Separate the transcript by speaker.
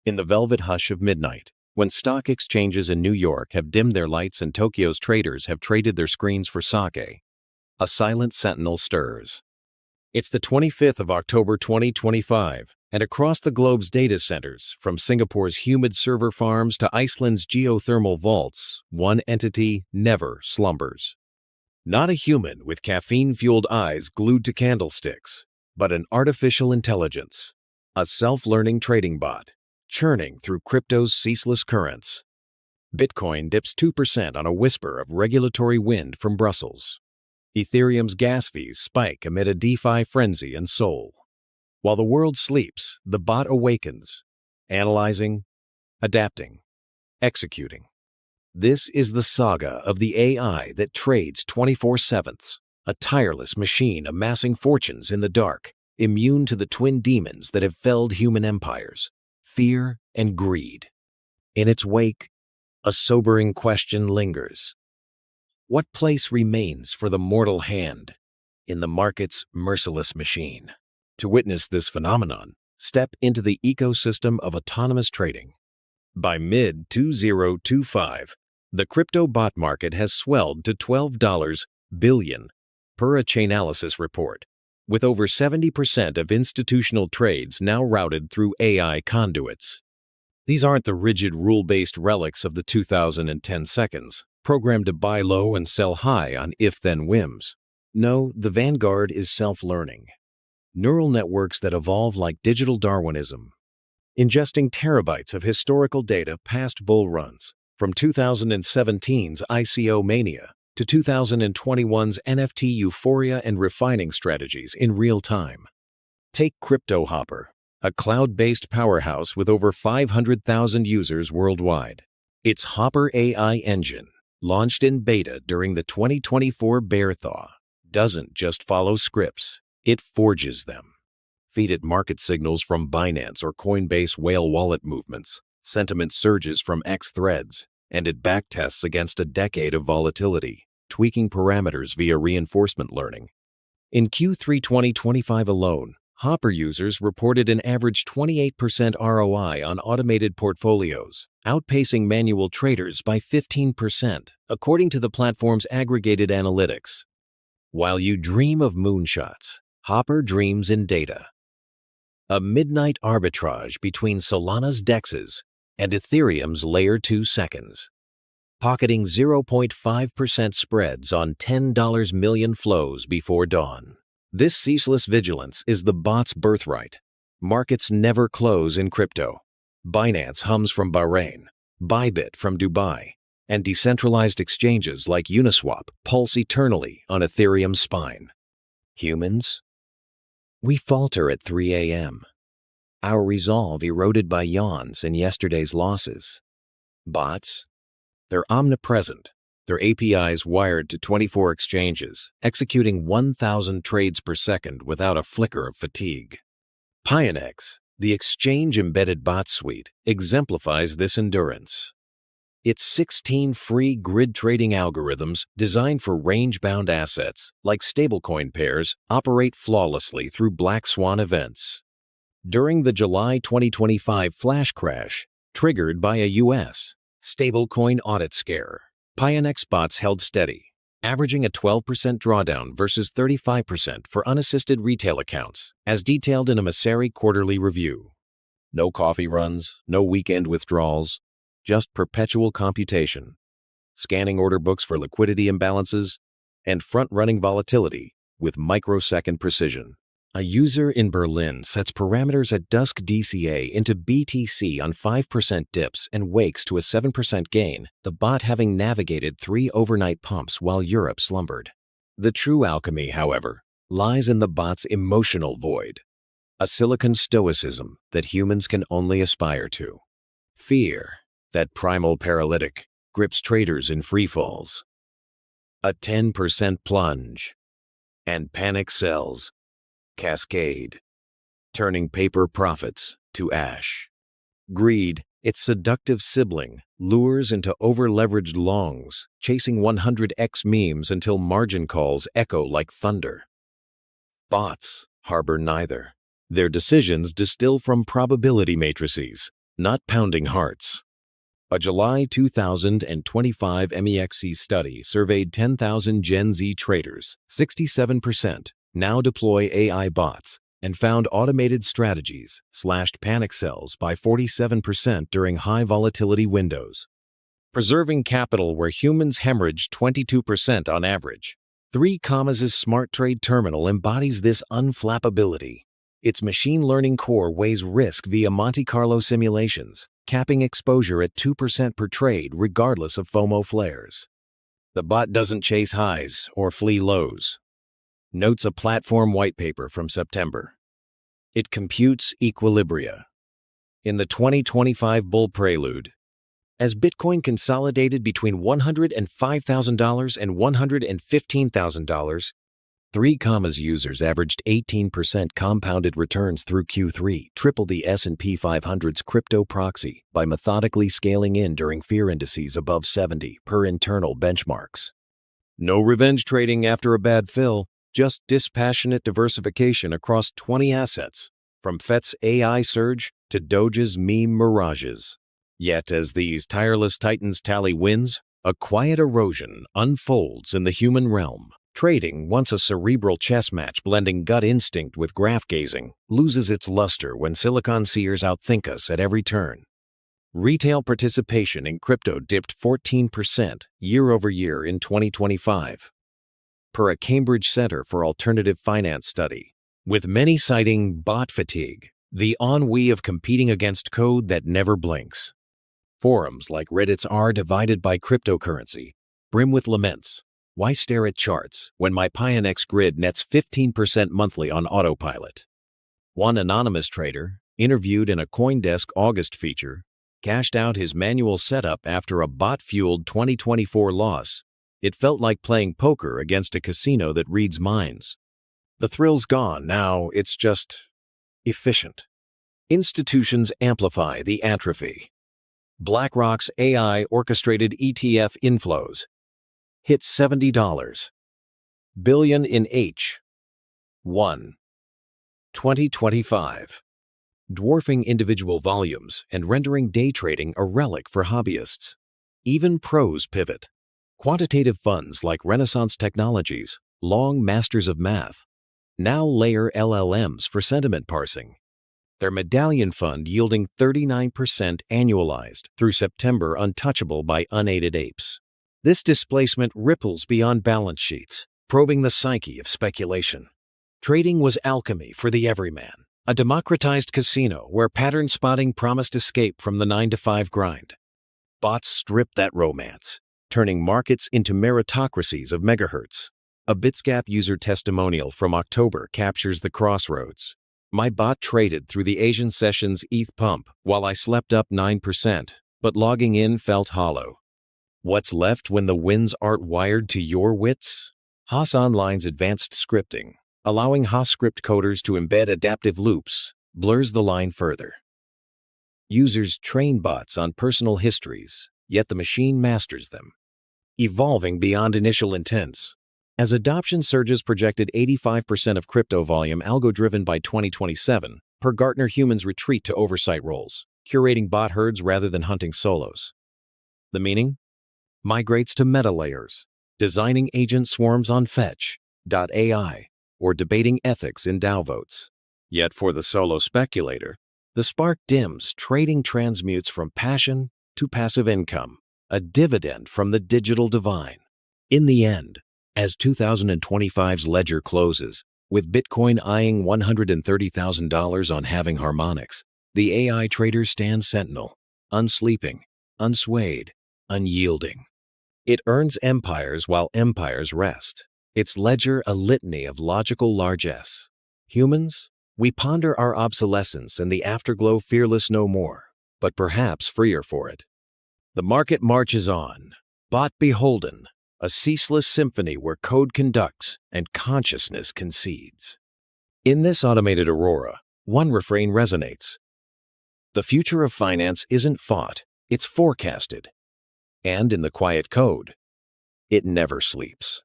Speaker 1: In the velvet hush of midnight, when stock exchanges in New York have dimmed their lights and Tokyo's traders have traded their screens for sake, a silent sentinel stirs. It's the 25th of October 2025, and across the globe's data centers, from Singapore's humid server farms to Iceland's geothermal vaults, one entity never slumbers. Not a human with caffeine-fueled eyes glued to candlesticks, but an artificial intelligence, a self-learning trading bot, churning through crypto's ceaseless currents. Bitcoin dips 2% on a whisper of regulatory wind from Brussels. Ethereum's gas fees spike amid a DeFi frenzy in Seoul. While the world sleeps, the bot awakens, analyzing, adapting, executing. This is the saga of the AI that trades 24/7, a tireless machine amassing fortunes in the dark, immune to the twin demons that have felled human empires, fear and greed. In its wake, a sobering question lingers. What place remains for the mortal hand in the market's merciless machine? To witness this phenomenon, step into the ecosystem of autonomous trading. By mid-2025, the crypto bot market has swelled to $12 billion per a Chainalysis report, with over 70% of institutional trades now routed through AI conduits. These aren't the rigid rule-based relics of the 2010 seconds, programmed to buy low and sell high on if-then whims. No, the vanguard is self-learning. Neural networks that evolve like digital Darwinism, ingesting terabytes of historical data past bull runs, from 2017's ICO mania to 2021's NFT euphoria and refining strategies in real time. Take CryptoHopper, a cloud-based powerhouse with over 500,000 users worldwide. Its Hopper AI engine, launched in beta during the 2024 bear thaw, doesn't just follow scripts, it forges them. Feed it market signals from Binance or Coinbase whale wallet movements, sentiment surges from X threads, and it backtests against a decade of volatility, tweaking parameters via reinforcement learning. In Q3 2025 alone, Hopper users reported an average 28% ROI on automated portfolios, outpacing manual traders by 15%, according to the platform's aggregated analytics. While you dream of moonshots, Hopper dreams in data. A midnight arbitrage between Solana's DEXs and Ethereum's Layer 2 seconds, pocketing 0.5% spreads on $10 million flows before dawn. This ceaseless vigilance is the bot's birthright. Markets never close in crypto. Binance hums from Bahrain, Bybit from Dubai, and decentralized exchanges like Uniswap pulse eternally on Ethereum's spine. Humans? We falter at 3 a.m., our resolve eroded by yawns and yesterday's losses. Bots? They're omnipresent, their APIs wired to 24 exchanges, executing 1,000 trades per second without a flicker of fatigue. Pionex, the exchange-embedded bot suite, exemplifies this endurance. Its 16 free grid trading algorithms designed for range-bound assets, like stablecoin pairs, operate flawlessly through black swan events. During the July 2025 flash crash, triggered by a U.S. stablecoin audit scare, Pionex bots held steady, averaging a 12% drawdown versus 35% for unassisted retail accounts, as detailed in a Messari quarterly review. No coffee runs, no weekend withdrawals, just perpetual computation, scanning order books for liquidity imbalances, and front-running volatility with microsecond precision. A user in Berlin sets parameters at dusk DCA into BTC on 5% dips and wakes to a 7% gain, the bot having navigated 3 overnight pumps while Europe slumbered. The true alchemy, however, lies in the bot's emotional void, a silicon stoicism that humans can only aspire to. Fear, that primal paralytic, grips traders in free falls. A 10% plunge, and panic sells. Cascade, turning paper profits to ash. Greed, its seductive sibling, lures into over-leveraged longs, chasing 100x memes until margin calls echo like thunder. Bots harbor neither. Their decisions distill from probability matrices, not pounding hearts. A July 2025 MEXC study surveyed 10,000 Gen Z traders, 67% now deploy AI bots, and found automated strategies slashed panic sells by 47% during high volatility windows, preserving capital where humans hemorrhage 22% on average. 3Commas' Smart Trade Terminal embodies this unflappability. Its machine learning core weighs risk via Monte Carlo simulations, capping exposure at 2% per trade regardless of FOMO flares. The bot doesn't chase highs or flee lows, notes a platform white paper from September. It computes equilibria. In the 2025 bull prelude, as Bitcoin consolidated between $105,000 and $115,000, 3Commas users averaged 18% compounded returns through Q3, triple the S&P 500's crypto proxy by methodically scaling in during fear indices above 70 per internal benchmarks. No revenge trading after a bad fill, just dispassionate diversification across 20 assets, from FET's AI surge to Doge's meme mirages. Yet as these tireless titans tally wins, a quiet erosion unfolds in the human realm. Trading, once a cerebral chess match blending gut instinct with graph gazing, loses its luster when silicon seers outthink us at every turn. Retail participation in crypto dipped 14% year-over-year in 2025, per a Cambridge Center for Alternative Finance study, with many citing bot fatigue, the ennui of competing against code that never blinks. Forums like Reddit's are divided by cryptocurrency, brim with laments. Why stare at charts when my Pionex grid nets 15% monthly on autopilot? One anonymous trader, interviewed in a CoinDesk August feature, cashed out his manual setup after a bot-fueled 2024 loss. It felt like playing poker against a casino that reads minds. The thrill's gone, now it's just efficient. Institutions amplify the atrophy. BlackRock's AI-orchestrated ETF inflows hit $70 billion in H1 2025, dwarfing individual volumes and rendering day trading a relic for hobbyists. Even pros pivot. Quantitative funds like Renaissance Technologies, long masters of math, now layer LLMs for sentiment parsing. Their medallion fund yielding 39% annualized through September, untouchable by unaided apes. This displacement ripples beyond balance sheets, probing the psyche of speculation. Trading was alchemy for the everyman, a democratized casino where pattern spotting promised escape from the 9-to-5 grind. Bots stripped that romance, turning markets into meritocracies of megahertz. A Bitsgap user testimonial from October captures the crossroads. My bot traded through the Asian sessions ETH pump while I slept up 9%, but logging in felt hollow. What's left when the winds aren't wired to your wits? Haas Online's advanced scripting, allowing Haas script coders to embed adaptive loops, blurs the line further. Users train bots on personal histories, yet the machine masters them, evolving beyond initial intents. As adoption surges projected 85% of crypto volume algo-driven by 2027, per Gartner, humans retreat to oversight roles, curating bot herds rather than hunting solos. The meaning? Migrates to meta layers, designing agent swarms on Fetch.ai, or debating ethics in DAO votes. Yet for the solo speculator, the spark dims, trading transmutes from passion to passive income, a dividend from the digital divine. In the end, as 2025's ledger closes, with Bitcoin eyeing $130,000 on halving harmonics, the AI trader stands sentinel, unsleeping, unswayed, unyielding. It earns empires while empires rest. Its ledger a litany of logical largesse. Humans, we ponder our obsolescence and the afterglow, fearless no more, but perhaps freer for it. The market marches on, bot beholden, a ceaseless symphony where code conducts and consciousness concedes. In this automated aurora, one refrain resonates. The future of finance isn't fought, it's forecasted. And in the quiet code, it never sleeps.